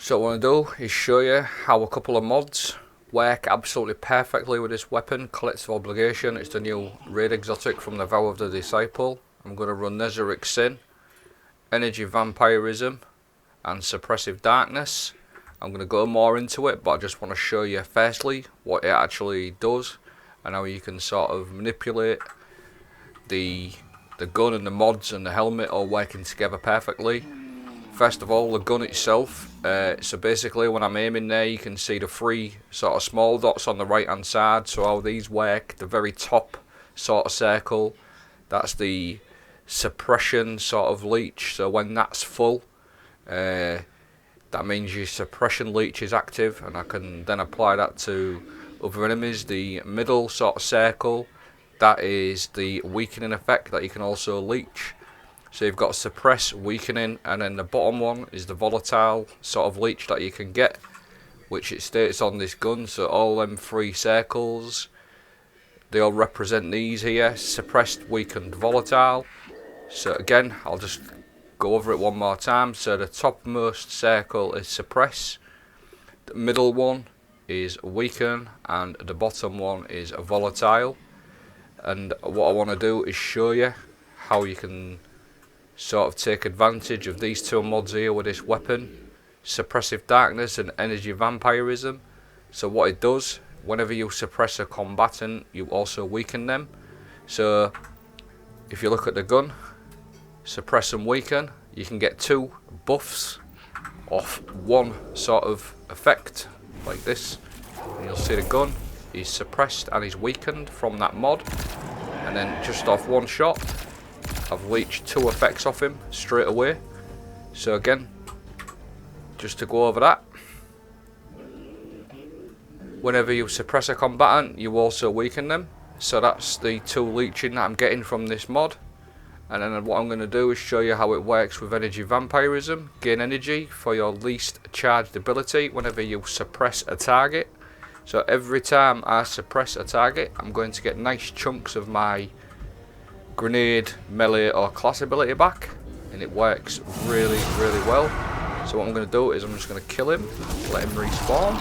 So what I want to do is show you how a couple of mods work absolutely perfectly with this weapon, Collective Obligation. It's the new raid exotic from the Vow of the Disciple. I'm going to run Nezarec Sin, Energy Vampirism and Suppressive Darkness. I'm going to go more into it, but I just want to show you firstly what it actually does and how you can sort of manipulate the gun and the mods and the helmet all working together perfectly. First of all, the gun itself, so basically when I'm aiming there you can see the three sort of small dots on the right hand side. So how these work, the very top sort of circle, that's the suppression sort of leech. So when that's full, that means your suppression leech is active, and I can then apply that to other enemies. The middle sort of circle, that is the weakening effect that you can also leech. So you've got suppress, weakening, and then the bottom one is the volatile sort of leech that you can get, which it states on this gun. So all them three circles, they all represent these here: suppressed, weakened, volatile. So again, I'll just go over it one more time. So the topmost circle is suppress, the middle one is weaken, and the bottom one is volatile. And what I want to do is show you how you can sort of take advantage of these two mods here with this weapon, Suppressive Darkness and Energy Vampirism. So what it does, whenever you suppress a combatant, you also weaken them. So if you look at the gun, suppress and weaken, you can get two buffs off one sort of effect like this, and you'll see the gun is suppressed and is weakened from that mod, and then just off one shot I've leached two effects off him straight away. So again, just to go over that, whenever you suppress a combatant you also weaken them. So that's the two leeching that I'm getting from this mod. And then what I'm going to do is show you how it works with Energy Vampirism. Gain energy for your least charged ability whenever you suppress a target. So every time I suppress a target, I'm going to get nice chunks of my grenade, melee or class ability back, and it works really well. So what I'm going to do is I'm just going to kill him, let him respawn.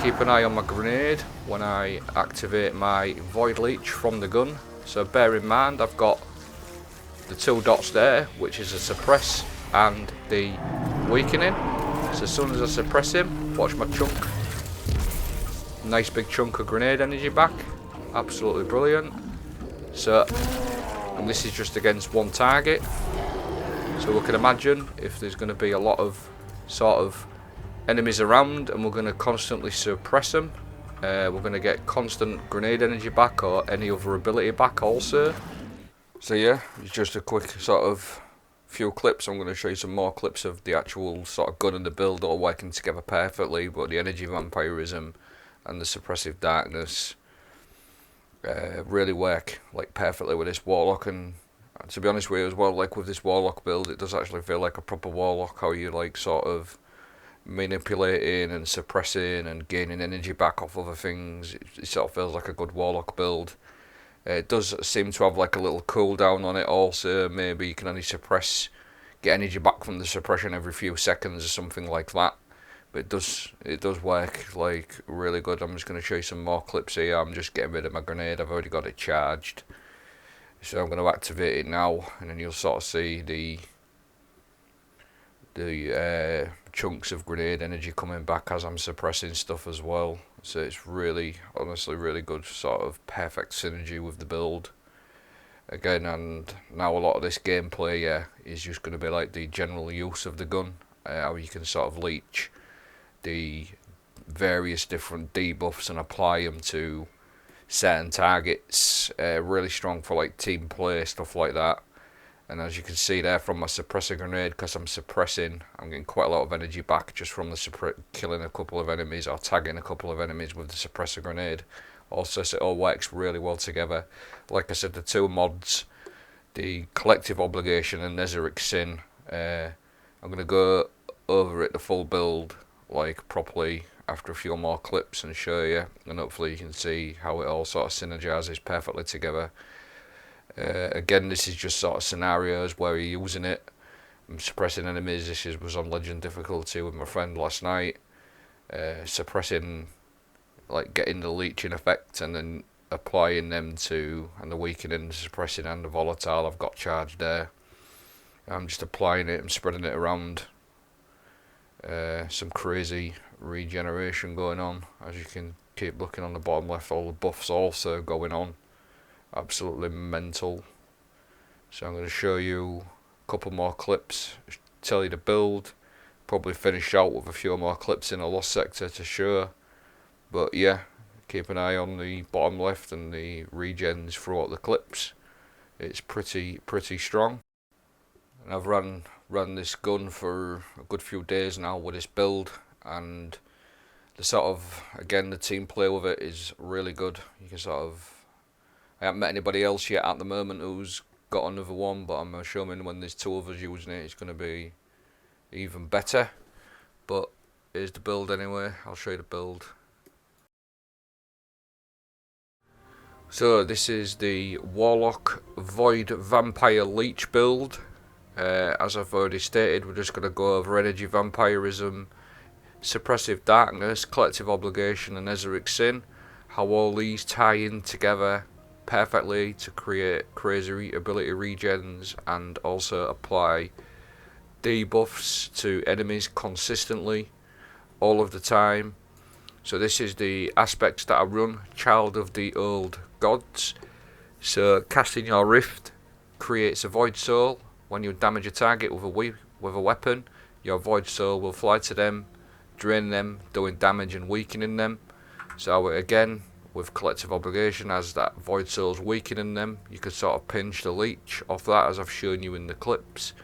Keep an eye on my grenade when I activate my void leech from the gun. So bear in mind I've got the two dots there, which is a suppress and the weakening. So as soon as I suppress him, watch my chunk, nice big chunk of grenade energy back, absolutely brilliant. So, and this is just against one target. So we can imagine if there's going to be a lot of sort of enemies around and we're going to constantly suppress them, we're going to get constant grenade energy back or any other ability back also. So yeah, it's just a quick sort of few clips. I'm going to show you some more clips of the actual sort of gun and the build all working together perfectly, but the Energy Vampirism and the Suppressive Darkness really work like perfectly with this Warlock. And to be honest with you as well, like with this Warlock build, it does actually feel like a proper Warlock, how you like sort of manipulating and suppressing and gaining energy back off other things. It sort of feels like a good Warlock build. It does seem to have like a little cooldown on it also. Maybe you can only get energy back from the suppression every few seconds or something like that. But it does work like really good. I'm just going to show you some more clips here. I'm just getting rid of my grenade. I've already got it charged, so I'm going to activate it now, and then you'll sort of see the chunks of grenade energy coming back as I'm suppressing stuff as well. So it's really, honestly, really good, sort of perfect synergy with the build. Again, and now a lot of this gameplay is just going to be like the general use of the gun, how you can sort of leech the various different debuffs and apply them to certain targets. Really strong for like team play, stuff like that. And as you can see there from my suppressor grenade, because I'm suppressing, I'm getting quite a lot of energy back just from the killing a couple of enemies or tagging a couple of enemies with the suppressor grenade. Also, so it all works really well together. Like I said, the two mods, the Collective Obligation and Nezarec Sin, I'm going to go over it, the full build, like properly after a few more clips and show you, and hopefully you can see how it all sort of synergizes perfectly together. Again, this is just sort of scenarios where you're using it I'm suppressing enemies. This was on legend difficulty with my friend last night. Suppressing, like getting the leech in effect and then applying them to, and the weakening, suppressing and the volatile I've got charged there. I'm just applying it, I'm spreading it around. Some crazy regeneration going on, as you can keep looking on the bottom left. All the buffs also going on, absolutely mental. So I'm going to show you a couple more clips, tell you the build, probably finish out with a few more clips in a lost sector to show. But yeah, keep an eye on the bottom left and the regens throughout the clips. It's pretty strong. And I've run this gun for a good few days now with this build, and the sort of, again, the team play with it is really good. You can sort of, I haven't met anybody else yet at the moment who's got another one, but I'm assuming when there's two others using it, it's going to be even better. But here's the build anyway. I'll show you the build. So this is the Warlock Void Vampire Leech build. As I've already stated, we're just going to go over energy vampirism, suppressive darkness, collective obligation, and Ezeric sin. How all these tie in together perfectly to create crazy ability regens and also apply debuffs to enemies consistently all of the time. So this is the aspects that I run. Child of the old gods. So casting your rift creates a void soul. When you damage a target with a weapon, your void soul will fly to them, drain them, doing damage and weakening them. So again, with collective obligation, as that void soul's weakening them, you could sort of pinch the leech off that, as I've shown you in the clips.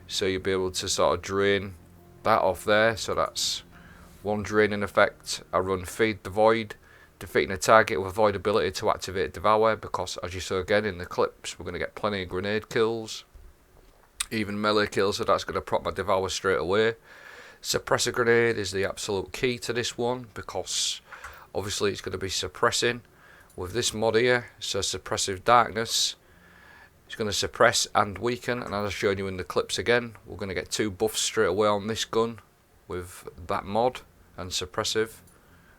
So you'll be able to sort of drain that off there. So that's one draining effect. I run Feed the Void, defeating a target with a void ability to activate Devour, because as you saw again in the clips, we're going to get plenty of grenade kills, even melee kills, so that's going to prop my Devour straight away. Suppressor grenade is the absolute key to this one, because obviously it's going to be suppressing with this mod here. So suppressive darkness, it's going to suppress and weaken, and as I've shown you in the clips again, we're going to get 2 buffs straight away on this gun with that mod and suppressive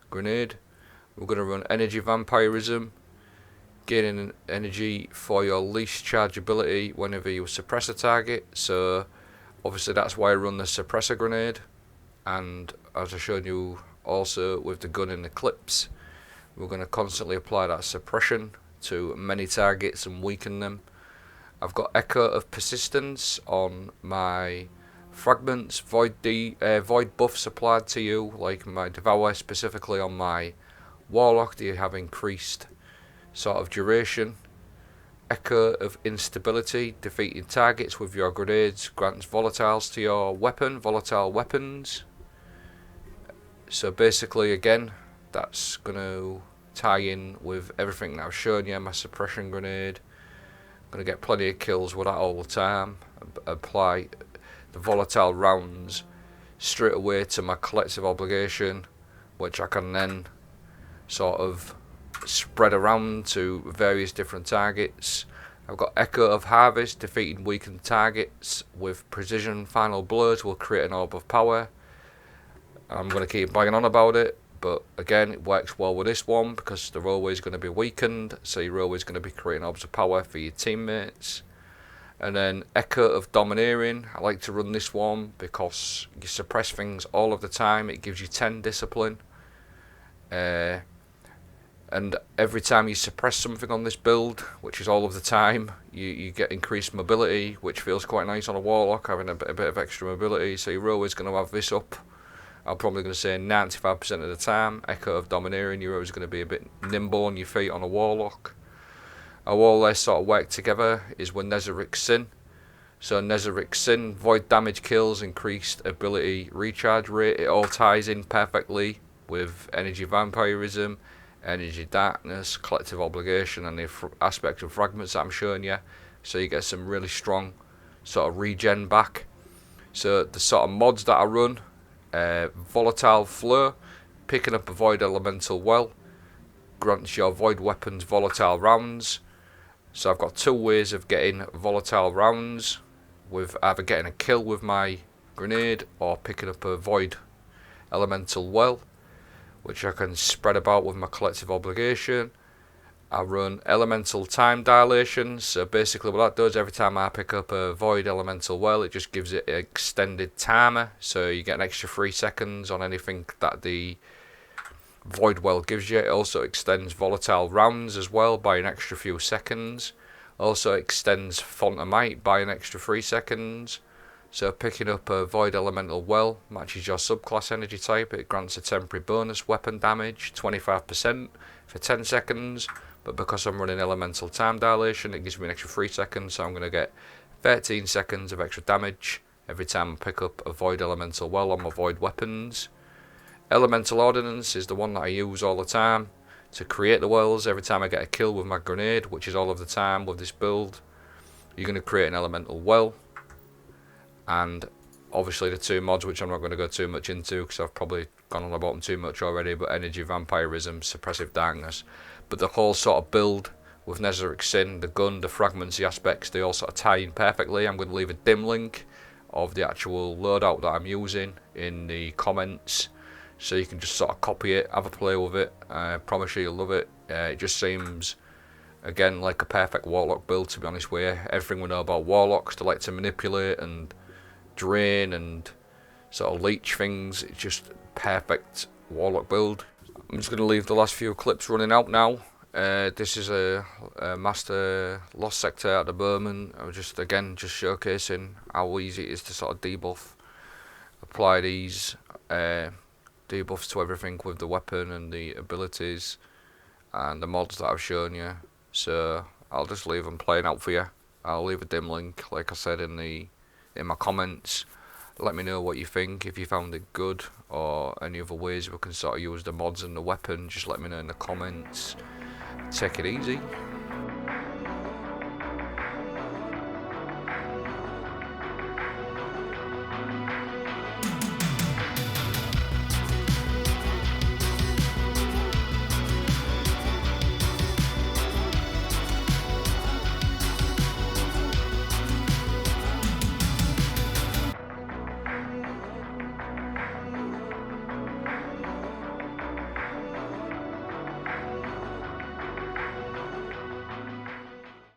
grenade. We're going to run energy vampirism, gaining energy for your least charge ability whenever you suppress a target. So obviously that's why I run the suppressor grenade, and as I showed you also with the gun in the clips, we're going to constantly apply that suppression to many targets and weaken them. I've got Echo of Persistence on my fragments, void buffs applied to you, like my Devour, specifically on my Warlock, do you have increased sort of duration. Echo of Instability, defeating targets with your grenades grants volatiles to your weapon, volatile weapons. So basically again, that's going to tie in with everything that I've shown you. My suppression grenade, going to get plenty of kills with that all the time. Apply the volatile rounds straight away to my collective obligation, which I can then sort of spread around to various different targets. I've got Echo of Harvest, defeating weakened targets with precision final blows will create an orb of power. I'm going to keep banging on about it, but again, it works well with this one because they're always going to be weakened, so you're always going to be creating orbs of power for your teammates. And then Echo of Domineering, I like to run this one because you suppress things all of the time. It gives you 10 discipline, and every time you suppress something on this build, which is all of the time, you get increased mobility, which feels quite nice on a Warlock, having a bit of extra mobility. So you're always going to have this up. I'm probably going to say 95% of the time. Echo of Domineering, you're always going to be a bit nimble on your feet on a Warlock. How all they sort of work together is with Ezeric sin. So Ezeric sin, void damage kills, increased ability recharge rate. It all ties in perfectly with energy vampirism, energy darkness, collective obligation, and the aspect of fragments that I'm showing you. So you get some really strong sort of regen back. So the sort of mods that I run, volatile flow, picking up a void elemental well, grants your void weapons volatile rounds. So I've got 2 ways of getting volatile rounds. with either getting a kill with my grenade or picking up a void elemental well, which I can spread about with my collective obligation. I run elemental time dilation, so basically what that does, every time I pick up a void elemental well, it just gives it an extended timer, so you get an extra 3 seconds on anything that the void well gives you. It also extends volatile rounds as well by an extra few seconds. Also extends font of might by an extra 3 seconds. So picking up a void elemental well matches your subclass energy type. It grants a temporary bonus weapon damage, 25% for 10 seconds. But because I'm running elemental time dilation, it gives me an extra 3 seconds. So I'm going to get 13 seconds of extra damage every time I pick up a void elemental well on my void weapons. Elemental ordnance is the one that I use all the time to create the wells. Every time I get a kill with my grenade, which is all of the time with this build, you're going to create an elemental well. And obviously the 2 mods, which I'm not going to go too much into because I've probably gone on about them too much already, but energy vampirism, suppressive darkness. But the whole sort of build with Nezarec Sin, the gun, the fragments, the aspects, they all sort of tie in perfectly. I'm going to leave a dim link of the actual loadout that I'm using in the comments, so you can just sort of copy it, have a play with it. I promise you you'll love it. It just seems, again, like a perfect Warlock build, to be honest with you. Everything we know about Warlocks, they like to manipulate and drain and sort of leech things. It's just perfect Warlock build. I'm just going to leave the last few clips running out now. This is a Master Lost Sector at the moment. I'm just showcasing how easy it is to sort of debuff, apply these debuffs to everything with the weapon and the abilities and the mods that I've shown you. So I'll just leave them playing out for you. I'll leave a dim link, like I said, in my comments. Let me know what you think, if you found it good, or any other ways we can sort of use the mods and the weapon. Just let me know in the comments. Take it easy.